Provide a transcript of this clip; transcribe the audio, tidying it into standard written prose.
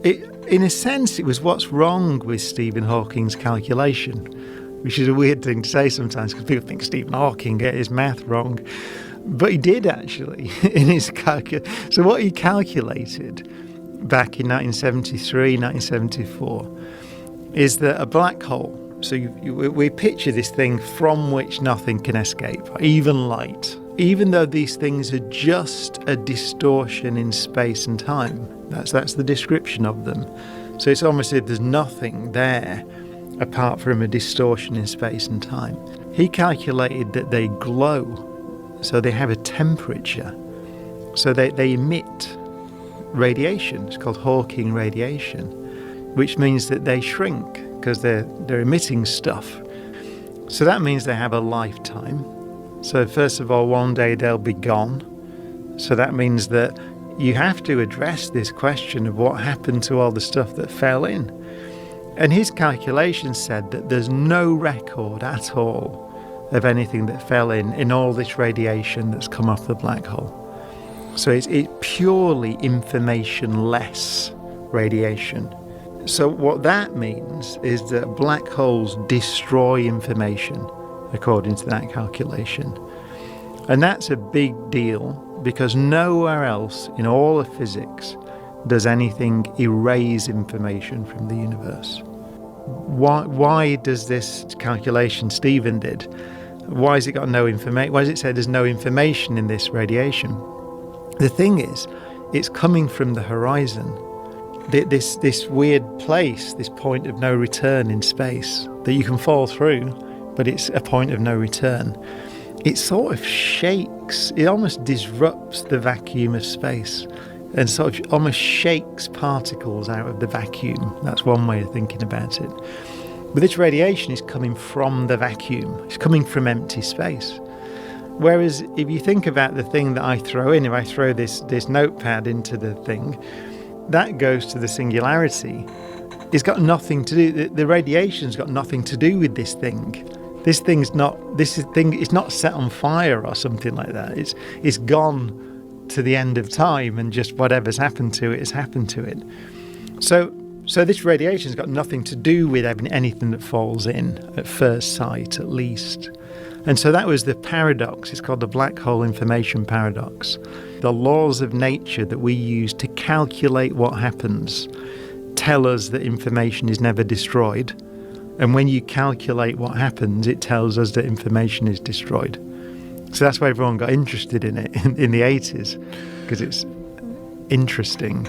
In a sense, it was what's wrong with Stephen Hawking's calculation, which is a weird thing to say sometimes because people think Stephen Hawking get his math wrong. But he did actually in his calculation. So what he calculated back in 1973, 1974 is that a black hole, so we picture this thing from which nothing can escape, even light, even though these things are just a distortion in space and time. That's the description of them. So it's almost as if there's nothing there apart from a distortion in space and time. He calculated that they glow, so they have a temperature, so they emit radiation. It's called Hawking radiation, which means that they shrink because they're emitting stuff. So that means they have a lifetime. So first of all, one day they'll be gone. So that means that you have to address this question of what happened to all the stuff that fell in. And his calculations said that there's no record at all of anything that fell in all this radiation that's come off the black hole. So it's purely information-less radiation. So what that means is that black holes destroy information, according to that calculation. And that's a big deal because nowhere else in all of physics does anything erase information from the universe. Why does this calculation Stephen did, why has it got no information? Why does it say there's no information in this radiation? The thing is, it's coming from the horizon. This weird place, this point of no return in space that you can fall through, but it's a point of no return. It sort of shakes, it almost disrupts the vacuum of space and sort of almost shakes particles out of the vacuum. That's one way of thinking about it. But this radiation is coming from the vacuum. It's coming from empty space. Whereas if you think about the thing that I throw in, if I throw this notepad into the thing, that goes to the singularity. It's got nothing to do, the radiation's got nothing to do with this thing. This thing is not set on fire or something like that. It's gone to the end of time, and just whatever's happened to it has happened to it. So this radiation's got nothing to do with anything that falls in at first sight, at least. And so that was the paradox. It's called the black hole information paradox. The laws of nature that we use to calculate what happens tell us that information is never destroyed. And when you calculate what happens, it tells us that information is destroyed. So that's why everyone got interested in it in the 80s, because it's interesting.